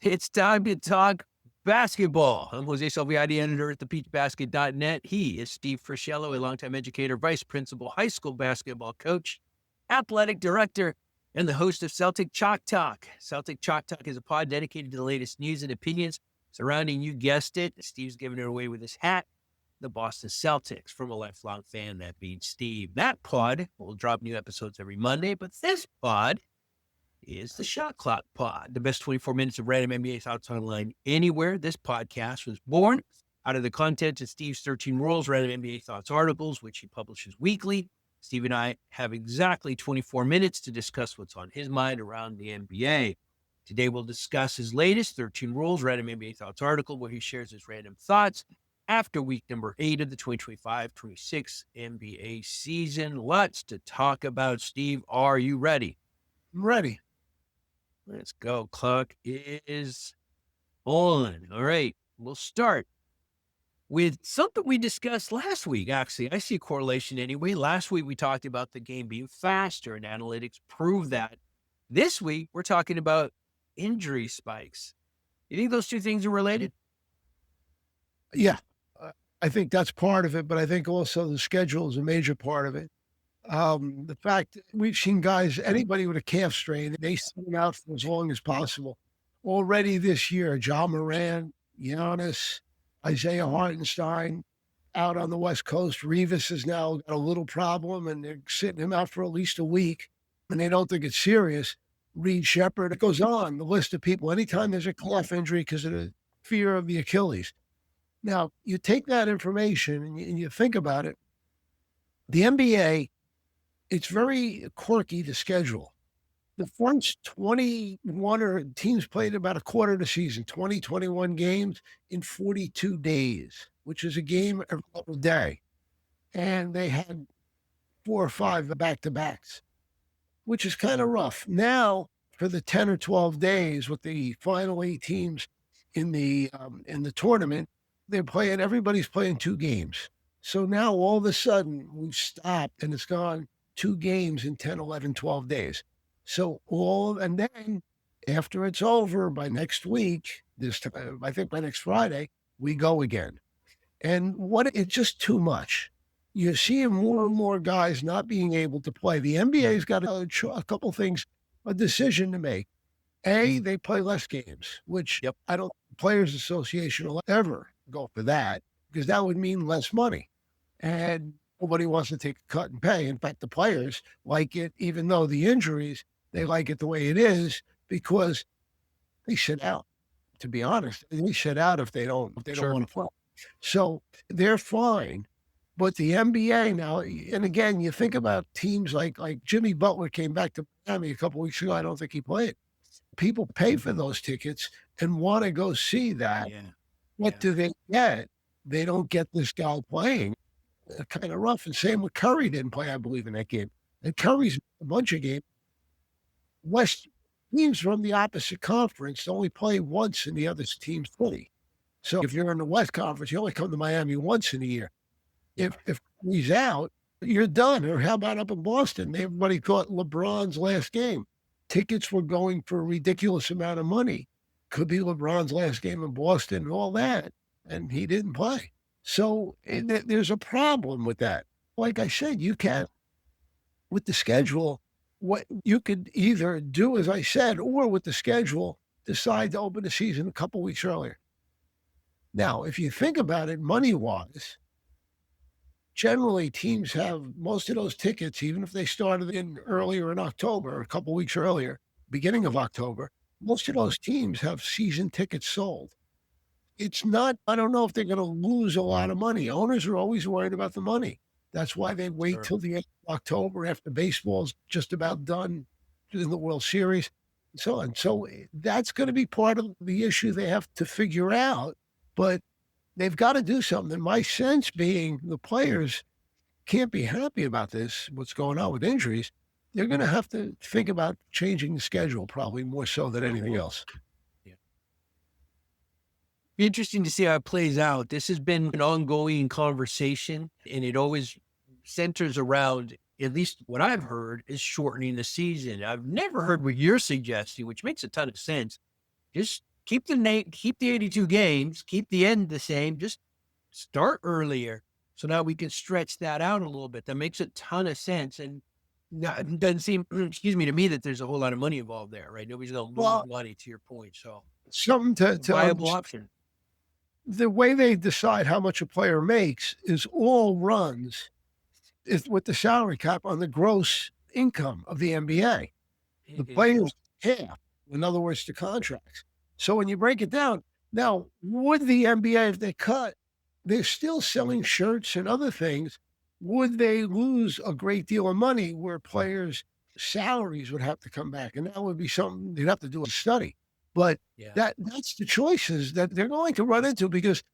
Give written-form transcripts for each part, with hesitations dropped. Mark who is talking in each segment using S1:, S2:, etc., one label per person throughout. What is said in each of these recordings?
S1: It's time to talk basketball. I'm Jose Salviati, editor at thepeachbasket.net. He is Steve Purciello, a longtime educator, vice principal, high school basketball coach, athletic director, and the host of Celtic Chalk Talk. Celtic Chalk Talk is a pod dedicated to the latest news and opinions surrounding, you guessed it, Steve's giving it away with his hat, the Boston Celtics, from a lifelong fan, that being Steve. That pod will drop new episodes every Monday, but this pod is the Shotclock pod, the best 24 minutes of random NBA thoughts online anywhere. This podcast was born out of the content of Steve's 13 Rules random NBA thoughts articles, which he publishes weekly. Steve and I have exactly 24 minutes to discuss what's on his mind around the NBA. Today, we'll discuss his latest 13 Rules random NBA thoughts article, where he shares his random thoughts after week number 8 of the 2025-26 NBA season. Lots to talk about. Steve, are you ready?
S2: I'm ready.
S1: Let's go. Clock is on. All right. We'll start with something we discussed last week. Actually, I see a correlation anyway. Last week, we talked about the game being faster, and analytics prove that. This week, we're talking about injury spikes. You think those two things are related?
S2: Yeah, I think that's part of it, but I think also the schedule is a major part of it. The fact we've seen guys, anybody with a calf strain, they sit them out for as long as possible. Already this year, John Moran, Giannis, Isaiah Hartenstein out on the West Coast. Revis has now got a little problem, and they're sitting him out for at least a week, and they don't think it's serious. Reed Shepard, it goes on, the list of people. Anytime there's a calf injury because of the fear of the Achilles. Now, you take that information and you think about it. The NBA, it's very quirky, the schedule. The first 21 teams played about a quarter of the season, 21 games in 42 days, which is a game every other day. And they had 4 or 5 back-to-backs, which is kind of rough. Now, for the 10 or 12 days with the final 8 teams in the tournament, everybody's playing 2 games. So now all of a sudden we've stopped and it's gone 2 games in 10, 11, 12 days. So and then after it's over by next week, this time, I think by next Friday, we go again. And it's just too much. You're seeing more and more guys not being able to play. The NBA's got a couple things, a decision to make. A, they play less games, which I don't think the Players Association will ever go for that, because that would mean less money. And nobody wants to take a cut in pay. In fact, the players like it, even though the injuries, they like it the way it is, because they sit out. To be honest, they sit out if they don't want to play. So they're fine. But the NBA now, and again, you think about teams like Jimmy Butler came back to Miami a couple weeks ago. I don't think he played. People pay for those tickets and want to go see that.
S1: Yeah.
S2: What do they get? They don't get this guy playing. Kind of rough. And same with Curry didn't play, I believe, in that game. And Curry's a bunch of games. West teams from the opposite conference only play once in the other team's play. So if you're in the West Conference, you only come to Miami once in a year. If he's out, you're done. Or how about up in Boston? Everybody thought LeBron's last game. Tickets were going for a ridiculous amount of money. Could be LeBron's last game in Boston and all that. And he didn't play. So there's a problem with that. Like I said, you can't, with the schedule, what you could either do, as I said, or with the schedule, decide to open the season a couple weeks earlier. Now, if you think about it money-wise, generally teams have most of those tickets, even if they started in earlier in October, a couple weeks earlier, beginning of October, most of those teams have season tickets sold. It's not, I don't know if they're going to lose a lot of money. Owners are always worried about the money. That's why they wait till the end of October after baseball's just about done in the World Series and so on. So that's going to be part of the issue they have to figure out, but they've got to do something. And my sense being the players can't be happy about this, what's going on with injuries. They're going to have to think about changing the schedule, probably more so than anything else.
S1: Be interesting to see how it plays out. This has been an ongoing conversation, and it always centers around, at least what I've heard, is shortening the season. I've never heard what you're suggesting, which makes a ton of sense. Just keep the 82 games, keep the end the same, just start earlier. So now we can stretch that out a little bit. That makes a ton of sense. And it doesn't seem, excuse me, to me that there's a whole lot of money involved there, right? Nobody's going to lose
S2: Well,
S1: money, to your point. So
S2: something to
S1: viable option.
S2: the way they decide how much a player makes is all runs is with the salary cap on the gross income of the NBA. The players half, in other words, the contracts. So when you break it down, now would the NBA, if they cut, they're still selling shirts and other things. Would they lose a great deal of money where players' salaries would have to come back? And that would be something they'd have to do a study. But
S1: Yeah.
S2: that's the choices that they're going to run into because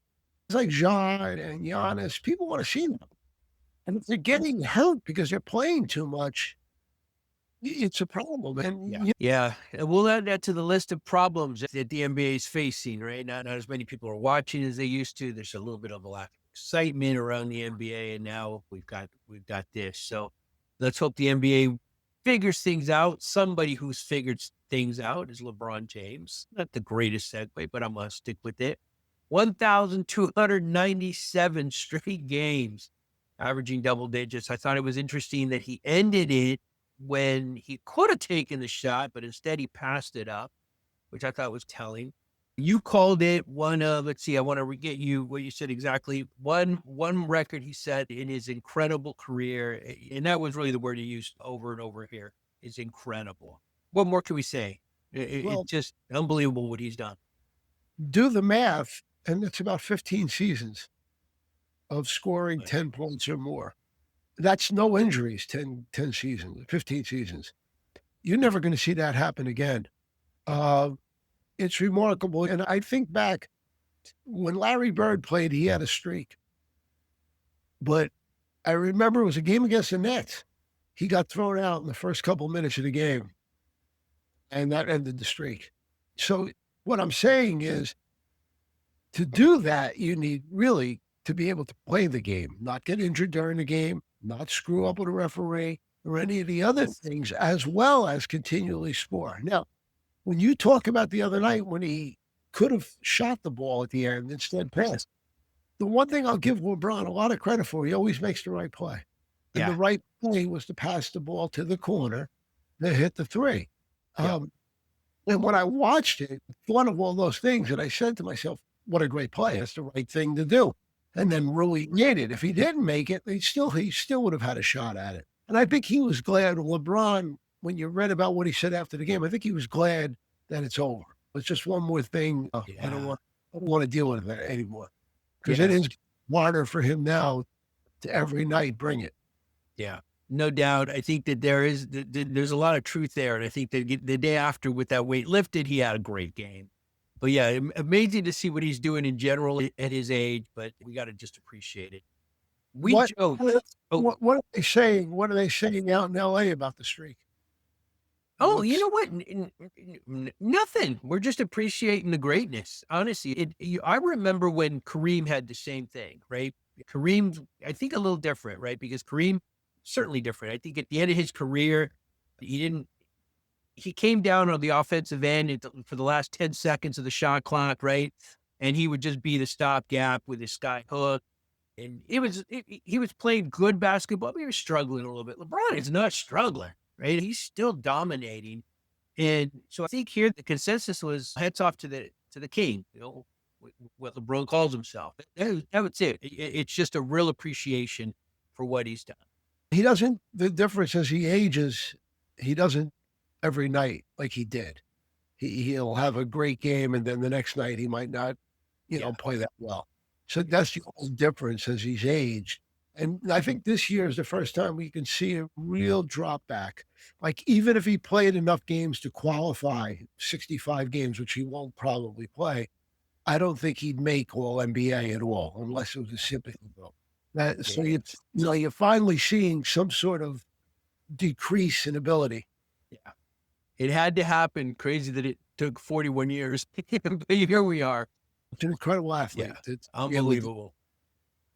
S2: it's like John and Giannis, people want to see them. And if they're getting hurt because they're playing too much, it's a problem. And
S1: Yeah. And we'll add that to the list of problems that the NBA is facing, right? Not as many people are watching as they used to. There's a little bit of a lack of excitement around the NBA. And now we've got this. So let's hope the NBA figures things out. Somebody who's figured things out is LeBron James. Not the greatest segue, but I'm going to stick with it. 1,297 straight games, averaging double digits. I thought it was interesting that he ended it when he could have taken the shot, but instead he passed it up, which I thought was telling. You called it one of, let's see, I want to get you what you said exactly. One record he set in his incredible career, and that was really the word he used over and over here, is incredible. What more can we say? It's just unbelievable what he's done.
S2: Do the math, and it's about 15 seasons of scoring 10 points or more. That's no injuries, 10 seasons, 15 seasons. You're never going to see that happen again. It's remarkable. And I think back when Larry Bird played, he had a streak. But I remember it was a game against the Nets. He got thrown out in the first couple of minutes of the game, and that ended the streak. So what I'm saying is, to do that, you need really to be able to play the game, not get injured during the game, not screw up with a referee or any of the other things, as well as continually score. Now, when you talk about the other night when he could have shot the ball at the end, instead passed, the one thing I'll give LeBron a lot of credit for, he always makes the right play. And the right play was to pass the ball to the corner to hit the three. And when I watched it, one of all those things, and I said to myself, what a great play. That's the right thing to do. And then really made it. If he didn't make it, he still would have had a shot at it. And I think he was glad. LeBron, when you read about what he said after the game, I think he was glad that it's over. It's just one more thing. I don't want to deal with that anymore. Because it is harder for him now to every night bring it.
S1: Yeah, no doubt. I think that there's a lot of truth there. And I think that the day after with that weight lifted, he had a great game. But yeah, amazing to see what he's doing in general at his age, but we got to just appreciate it.
S2: What are they saying? What are they saying out in LA about the streak?
S1: Oh, you know what? Nothing. We're just appreciating the greatness. Honestly, I remember when Kareem had the same thing, right? Kareem, I think a little different, right? Because Kareem, certainly different. I think at the end of his career, he came down on the offensive end for the last 10 seconds of the shot clock, right? And he would just be the stopgap with his sky hook. And he was playing good basketball, but he was struggling a little bit. LeBron is not struggling, right? He's still dominating. And so I think here the consensus was hats off to the king, what LeBron calls himself. That was it. It's just a real appreciation for what he's done.
S2: The difference as he ages, he doesn't every night like he did. He'll have a great game, and then the next night he might not, play that well. So that's the whole difference as he's aged. And I think this year is the first time we can see a real drop back. Like even if he played enough games to qualify 65 games, which he won't probably play, I don't think he'd make all NBA at all, unless it was a sympathy vote. So you're finally seeing some sort of decrease in ability.
S1: Yeah. It had to happen. Crazy that it took 41 years. But here we are.
S2: It's an incredible athlete.
S1: Yeah. It's unbelievable.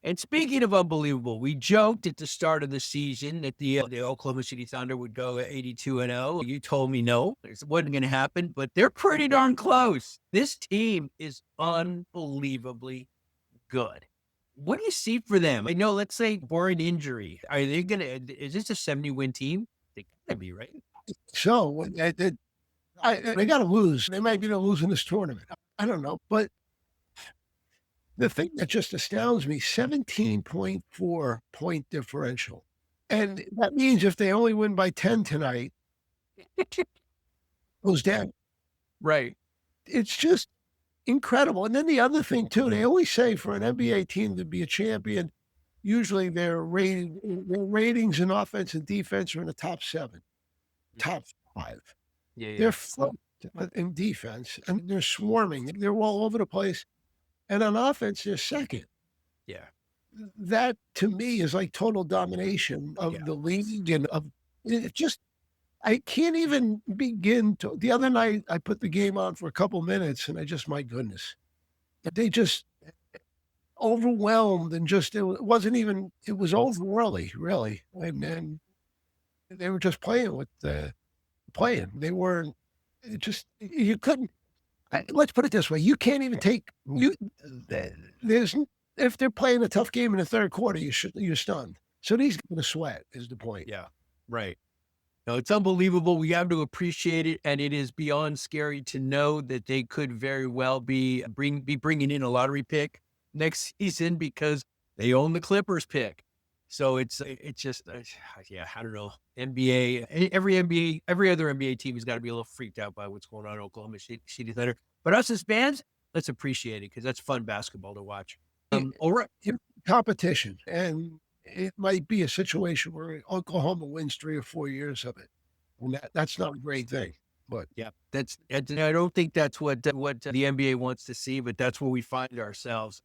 S1: And speaking of unbelievable, we joked at the start of the season that the Oklahoma City Thunder would go 82-0. You told me no, it wasn't going to happen, but they're pretty darn close. This team is unbelievably good. What do you see for them? I know, let's say, barring injury, are they going to, is this a 70-win team? They gotta be, right?
S2: So they got to lose. They might be losing this tournament. I don't know. But the thing that just astounds me, 17.4 point differential. And that means if they only win by 10 tonight, goes down.
S1: Right.
S2: It's just incredible. And then the other thing too, they always say for an NBA team to be a champion, usually their ratings in offense and defense are in the top 7, top 5.
S1: Yeah.
S2: They're flunked in defense and they're swarming. They're all over the place. And on offense, they're second.
S1: Yeah.
S2: That to me is like total domination of the league and of it. Just I can't even begin to. The other night I put the game on for a couple minutes and my goodness, they just overwhelmed and just it wasn't even. It was over early, really, and they were just playing with playing. They weren't. It just you couldn't. Let's put it this way: you can't even take you. There's if they're playing a tough game in the third quarter, you're stunned. So these going to sweat is the point.
S1: Yeah, right. No, it's unbelievable. We have to appreciate it, and it is beyond scary to know that they could very well be bringing in a lottery pick next season because they own the Clippers pick. So it's just yeah, I don't know. Every other NBA team has got to be a little freaked out by what's going on in Oklahoma City Thunder. But us as fans, let's appreciate it because that's fun basketball to watch. All right.
S2: Competition, and it might be a situation where Oklahoma wins 3 or 4 years of it, and that's not a great thing. But
S1: yeah, I don't think that's what the NBA wants to see, but that's where we find ourselves.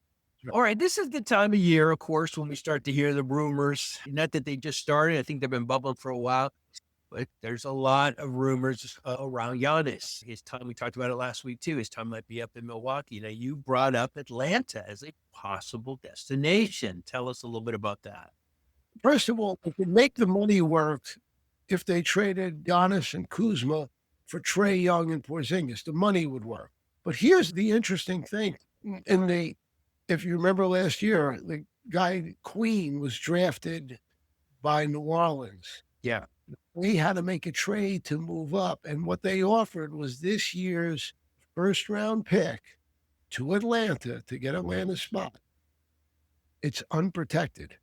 S1: All right, this is the time of year, of course, when we start to hear the rumors. Not that they just started; I think they've been bubbling for a while. But there's a lot of rumors around Giannis. His time, we talked about it last week too. His time might be up in Milwaukee. Now, you brought up Atlanta as a possible destination. Tell us a little bit about that.
S2: First of all, it could make the money work if they traded Giannis and Kuzma for Trae Young and Porzingis. The money would work. But here's the interesting thing. If you remember last year, the guy Queen was drafted by New Orleans.
S1: Yeah.
S2: We had to make a trade to move up. And what they offered was this year's first round pick to Atlanta to get Atlanta's spot. It's unprotected.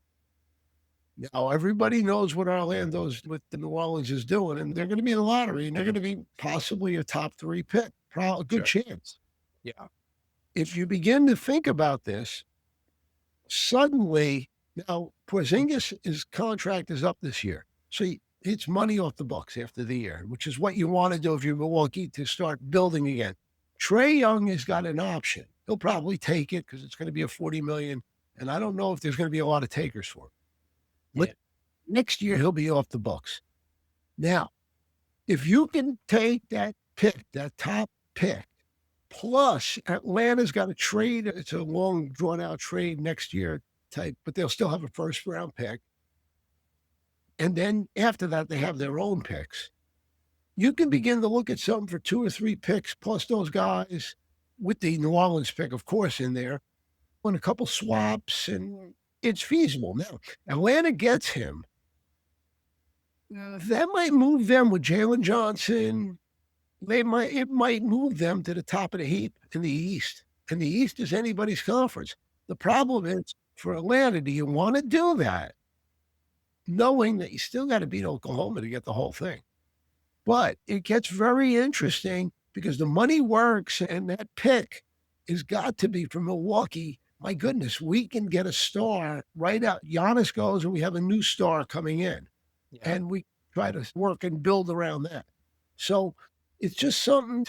S2: Now, everybody knows what Orlando's with the New Orleans is doing, and they're going to be in the lottery, and they're going to be possibly a top 3 pick. A good chance.
S1: Yeah.
S2: If you begin to think about this, suddenly, now Porzingis' contract is up this year. So it's money off the books after the year, which is what you want to do if you're Milwaukee to start building again. Trae Young has got an option. He'll probably take it because it's going to be a $40 million, and I don't know if there's going to be a lot of takers for him. But next year, he'll be off the books. Now, if you can take that pick, that top pick, plus Atlanta's got a trade. It's a long, drawn-out trade next year type, but they'll still have a first-round pick. And then after that, they have their own picks. You can begin to look at something for 2 or 3 picks, plus those guys with the New Orleans pick, of course, in there, and a couple swaps, and it's feasible. Now, Atlanta gets him. That might move them with Jalen Johnson. It might move them to the top of the heap in the East. And the East is anybody's conference. The problem is for Atlanta, do you want to do that? Knowing that you still got to beat Oklahoma to get the whole thing. But it gets very interesting because the money works and that pick has got to be from Milwaukee. My goodness, we can get a star right out. Giannis goes and we have a new star coming in. Yeah. And we try to work and build around that. So it's just something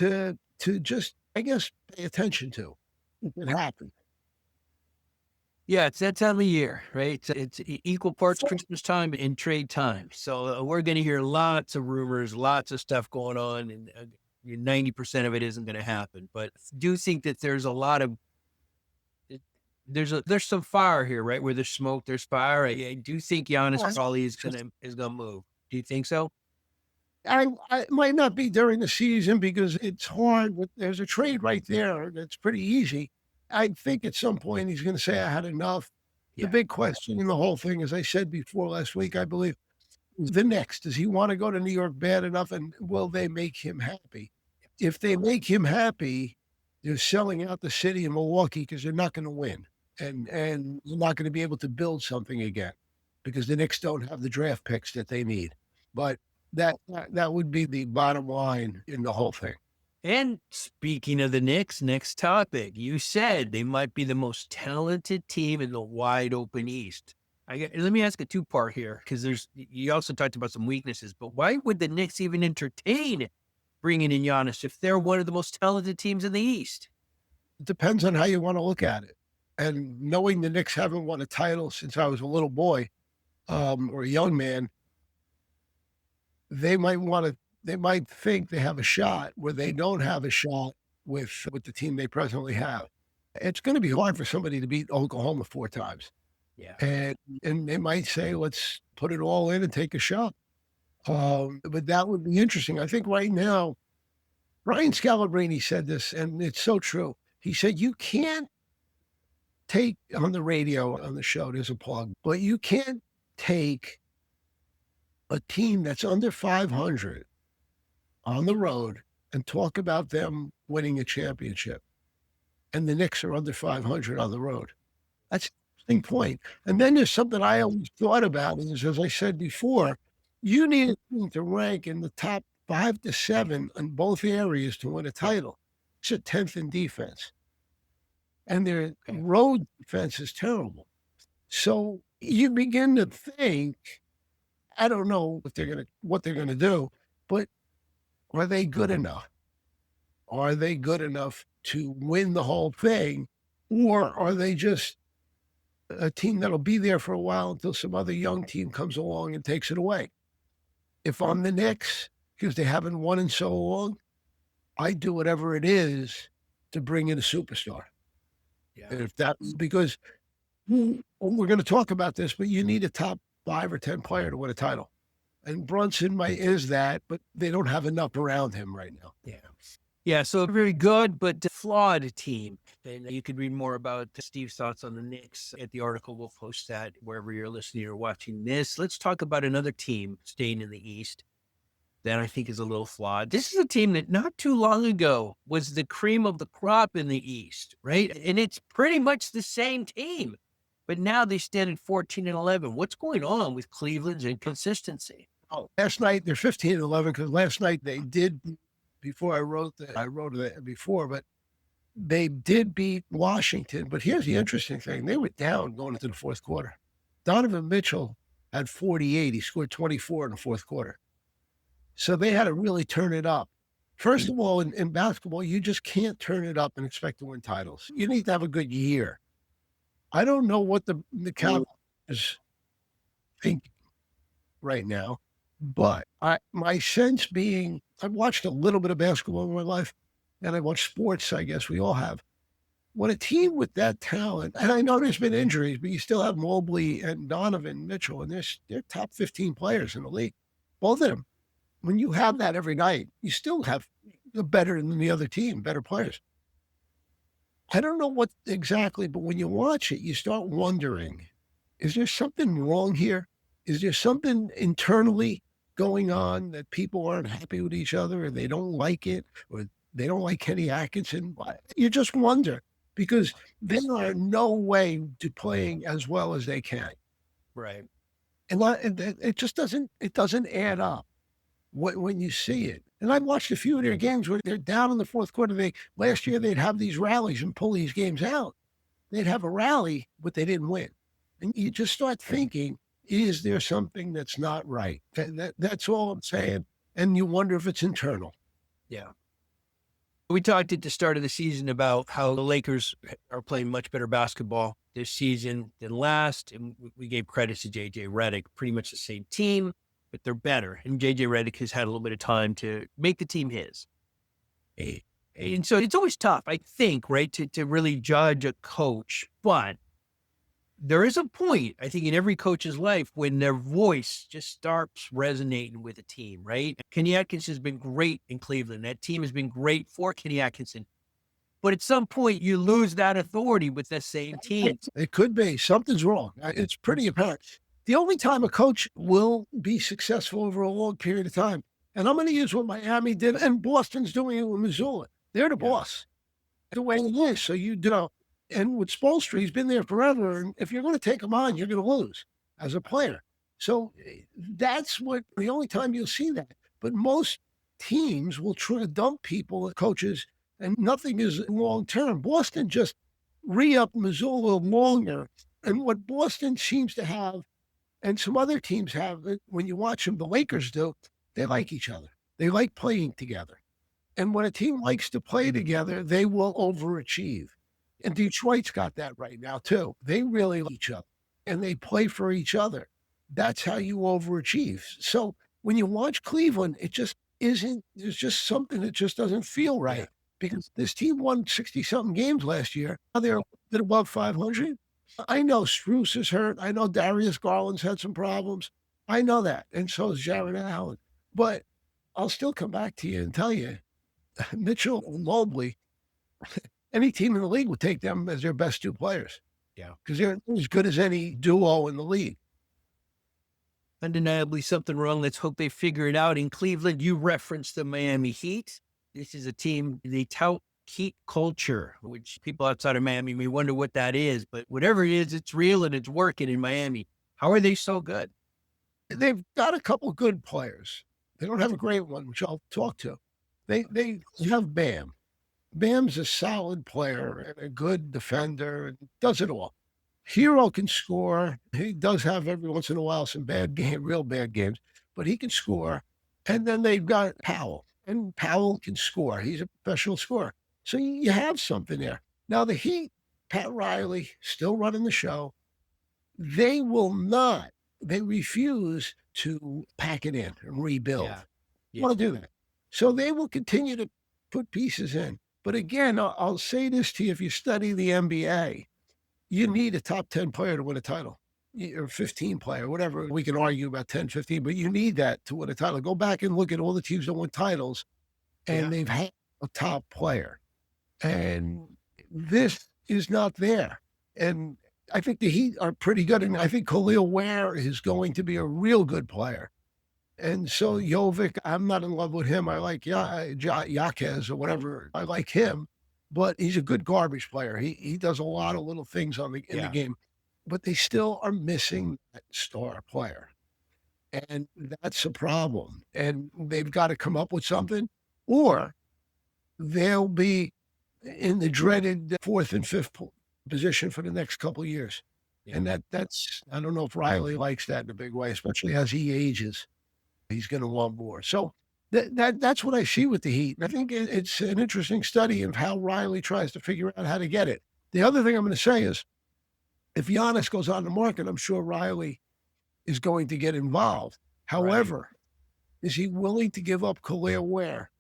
S2: to just, I guess, pay attention to if it happens.
S1: Yeah, it's that time of year, right? It's equal parts Christmas time and trade time. So we're going to hear lots of rumors, lots of stuff going on, and 90% of it isn't going to happen. But I do think that there's a lot of there's some fire here, right? Where there's smoke, there's fire. I do think Giannis
S2: Well,
S1: probably is gonna move. Do you think so?
S2: I it might not be during the season because it's hard, but there's a trade right there that's pretty easy. I think at some point he's going to say, I had enough. The
S1: Yeah.
S2: big question in the whole thing, as I said before last week, I believe, is the Knicks. Does he want to go to New York bad enough? And will they make him happy? If they make him happy, they're selling out the city in Milwaukee because they're not going to win. And they're not going to be able to build something again because the Knicks don't have the draft picks that they need. But that would be the bottom line in the whole thing.
S1: And speaking of the Knicks, next topic, you said they might be the most talented team in the wide open East. Let me ask a two-part here because you also talked about some weaknesses, but why would the Knicks even entertain bringing in Giannis if they're one of the most talented teams in the East?
S2: It depends on how you want to look at it. And knowing the Knicks haven't won a title since I was a little boy or a young man, they might think they have a shot where they don't have a shot with the team they presently have. It's going to be hard for somebody to beat Oklahoma 4 times.
S1: Yeah.
S2: And they might say, let's put it all in and take a shot. But that would be interesting. I think right now, Brian Scalabrine said this, and it's so true. He said, you can't take on the radio, on the show, there's a plug, but you can't take a team that's under 500 on the road and talk about them winning a championship. And the Knicks are under 500 on the road. That's an interesting point. And then there's something I always thought about is, as I said before, you need a team to rank in the top 5 to 7 in both areas to win a title. It's a 10th in defense. And their road defense is terrible. So you begin to think, I don't know what they're gonna do, but are they good enough? Are they good enough to win the whole thing? Or are they just a team that'll be there for a while until some other young team comes along and takes it away? If I'm the Knicks, because they haven't won in so long, I do whatever it is to bring in a superstar.
S1: Yeah.
S2: And if that, because we're going to talk about this, but you need a top 5 or 10 player to win a title. And Brunson is that, but they don't have enough around him right now.
S1: Yeah. Yeah. So a very good, but flawed team. And you could read more about Steve's thoughts on the Knicks at the article. We'll post that wherever you're listening or watching this. Let's talk about another team staying in the East that I think is a little flawed. This is a team that not too long ago was the cream of the crop in the East, right? And it's pretty much the same team, but now they stand at 14-11. What's going on with Cleveland's inconsistency?
S2: Oh, last night they're 15-11 because last night they did. Before I wrote it before, but they did beat Washington. But here's the interesting thing: they were down going into the fourth quarter. Donovan Mitchell had 48. He scored 24 in the fourth quarter. So they had to really turn it up. First of all, in basketball, you just can't turn it up and expect to win titles. You need to have a good year. I don't know what the Cavaliers think right now, but my sense being, I've watched a little bit of basketball in my life, and I watch sports, I guess we all have. When a team with that talent, and I know there's been injuries, but you still have Mobley and Donovan Mitchell, and they're top 15 players in the league, both of them. When you have that every night, you still have better than the other team, better players. I don't know what exactly, but when you watch it, you start wondering, is there something wrong here? Is there something internally going on that people aren't happy with each other or they don't like it or they don't like Kenny Atkinson? You just wonder because they are no way to playing as well as they can.
S1: Right.
S2: And it just doesn't add up when you see it. And I've watched a few of their games where they're down in the fourth quarter. Last year, they'd have these rallies and pull these games out. They'd have a rally, but they didn't win. And you just start thinking, is there something that's not right? That's all I'm saying. And you wonder if it's internal.
S1: Yeah. We talked at the start of the season about how the Lakers are playing much better basketball this season than last. And we gave credit to JJ Redick, pretty much the same team, but they're better. And JJ Redick has had a little bit of time to make the team his. And so it's always tough, I think, right, to really judge a coach. But there is a point, I think, in every coach's life when their voice just starts resonating with a team, right? Kenny Atkinson has been great in Cleveland. That team has been great for Kenny Atkinson. But at some point, you lose that authority with the same team.
S2: It could be. Something's wrong. It's pretty apparent. The only time a coach will be successful over a long period of time, and I'm going to use what Miami did, and Boston's doing it with Missoula. They're the boss. The way it is. So you know, and with Spoelstra, he's been there forever. And if you're going to take him on, you're going to lose as a player. So that's what the only time you'll see that. But most teams will try to dump people, coaches, and nothing is long term. Boston just re-upped Missoula longer. And what Boston seems to have, and some other teams have, when you watch them, the Lakers do, they like each other. They like playing together. And when a team likes to play together, they will overachieve. And Detroit's got that right now, too. They really like each other, and they play for each other. That's how you overachieve. So when you watch Cleveland, it just isn't, there's just something that just doesn't feel right. Because this team won 60-something games last year. Now they're above 500. I know Strus is hurt. I know Darius Garland's had some problems. I know that. And so is Jared Allen. But I'll still come back to you and tell you, Mitchell and Mobley, any team in the league would take them as their best two players.
S1: Yeah.
S2: Because they're as good as any duo in the league.
S1: Undeniably something wrong. Let's hope they figure it out. In Cleveland, you referenced the Miami Heat. This is a team, they tout Heat culture, which people outside of Miami may wonder what that is. But whatever it is, it's real and it's working in Miami. How are they so good?
S2: They've got a couple good players. They don't have a great one, which I'll talk to. They have Bam. Bam's a solid player and a good defender and does it all. Hero can score. He does have every once in a while some real bad games, but he can score. And then they've got Powell, and Powell can score. He's a professional scorer. So you have something there. Now the Heat, Pat Riley, still running the show. They refuse to pack it in and rebuild. They want to do that. So they will continue to put pieces in. But again, I'll say this to you, if you study the NBA, you need a top 10 player to win a title, or 15 player, whatever. We can argue about 10, 15, but you need that to win a title. Go back and look at all the teams that win titles, and they've had a top player. And this is not there. And I think the Heat are pretty good. And I think Khalil Ware is going to be a real good player. And so Jovic, I'm not in love with him. I like Jaquez or whatever. I like him, but he's a good garbage player. He does a lot of little things in the game, but they still are missing that star player. And that's a problem. And they've got to come up with something, or they'll be in the dreaded fourth and fifth position for the next couple of years. Yeah. And that's, I don't know if Riley likes that in a big way, especially as he ages. He's going to want more. So that's what I see with the Heat. And I think it's an interesting study of how Riley tries to figure out how to get it. The other thing I'm going to say is, if Giannis goes on the market, I'm sure Riley is going to get involved. However, is he willing to give up Khalil Ware?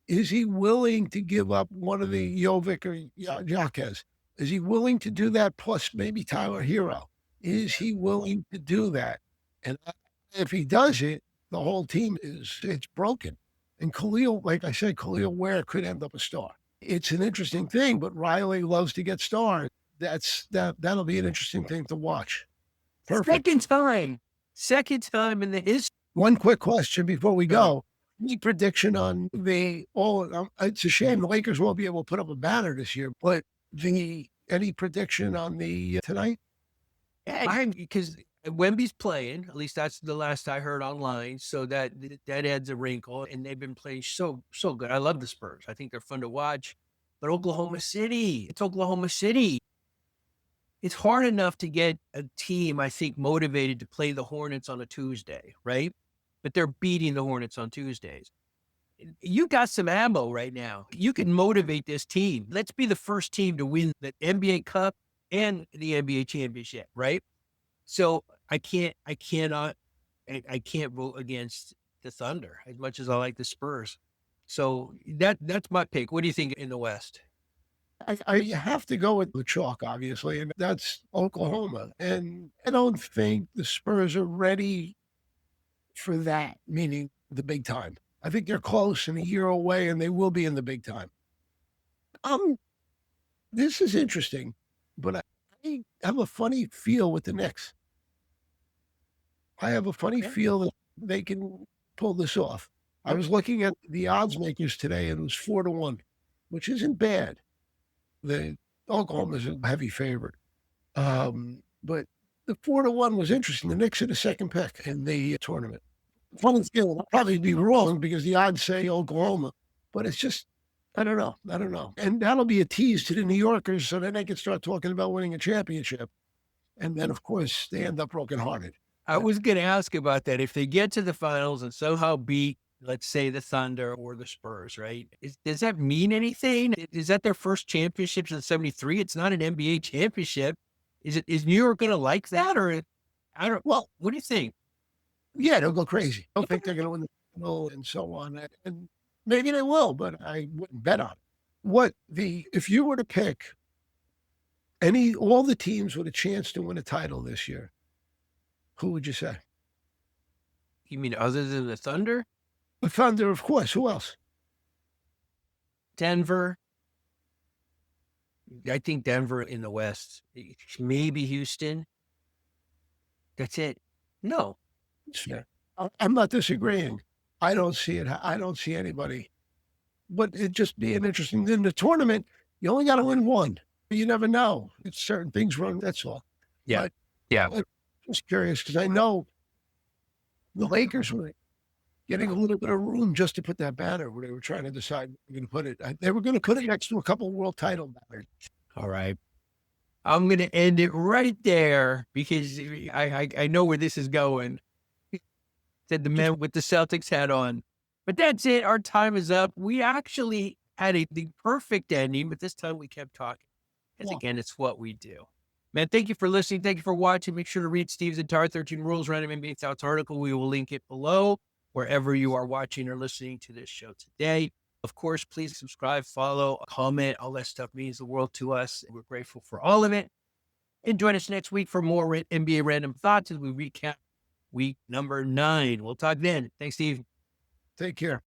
S2: Is he willing to give up one of the Jovic or Jaquez? Is he willing to do that, plus maybe Tyler Hero? Is he willing to do that? And if he does it, the whole team it's broken. And Khalil, like I said, Khalil Ware could end up a star. It's an interesting thing, but Riley loves to get stars. That'll be an interesting thing to watch. Perfect.
S1: Second time in the history.
S2: One quick question before we go. Any prediction on it's a shame the Lakers won't be able to put up a banner this year, but any prediction on the tonight?
S1: Because Wemby's playing, at least that's the last I heard online. So that adds a wrinkle, and they've been playing so good. I love the Spurs. I think they're fun to watch. But Oklahoma City, it's Oklahoma City. It's hard enough to get a team, I think, motivated to play the Hornets on a Tuesday, right? But they're beating the Hornets on Tuesdays. You got some ammo right now. You can motivate this team. Let's be the first team to win the NBA Cup and the NBA championship, right? So I can't vote against the Thunder as much as I like the Spurs. So that's my pick. What do you think in the West?
S2: I have to go with the chalk, obviously, and that's Oklahoma. And I don't think the Spurs are ready for that, meaning the big time. I think they're close and a year away, and they will be in the big time. This is interesting, but I have a funny feel with the Knicks. I have a funny
S1: Okay.
S2: feel that they can pull this off. I was looking at the odds makers today, and it was 4-1, which isn't bad. The Oklahoma's a heavy favorite. But the 4-1 was interesting. The Knicks are the second pick in the tournament. Funny feeling. I'll probably be wrong because the odds say Oklahoma, but it's just, I don't know. I don't know. And that'll be a tease to the New Yorkers so then they can start talking about winning a championship. And then, of course, they end up brokenhearted.
S1: I was going to ask about that. If they get to the finals and somehow beat, let's say, the Thunder or the Spurs, right? Does that mean anything? Is that their first championship since '73? It's not an NBA championship. Is New York going to like that, or I don't? Well, what do you think?
S2: Yeah, they'll go crazy. I don't think they're going to win the final and so on. And maybe they will, but I wouldn't bet on it. If you were to pick all the teams with a chance to win a title this year, who would you say?
S1: You mean other than the Thunder?
S2: The Thunder, of course. Who else?
S1: Denver. I think Denver in the West. Maybe Houston. That's it. No.
S2: Yeah. I'm not disagreeing. I don't see it. I don't see anybody. But it'd just be an interesting. In the tournament, you only got to win one. You never know. It's certain things wrong. That's all.
S1: Yeah.
S2: But
S1: Yeah.
S2: I'm just curious because I know the Lakers were getting a little bit of room just to put that banner where they were trying to decide where they're going to put it. They were going to put it next to a couple of world title banners.
S1: All right. I'm going to end it right there because I know where this is going. Said the man with the Celtics hat on. But that's it. Our time is up. We actually had the perfect ending, but this time we kept talking. Because again, it's what we do. Man, thank you for listening. Thank you for watching. Make sure to read Steve's entire 13 Rules Random NBA Thoughts article. We will link it below wherever you are watching or listening to this show today. Of course, please subscribe, follow, comment. All that stuff means the world to us. We're grateful for all of it. And join us next week for more NBA Random Thoughts as we recap week number 9. We'll talk then. Thanks, Steve.
S2: Take care.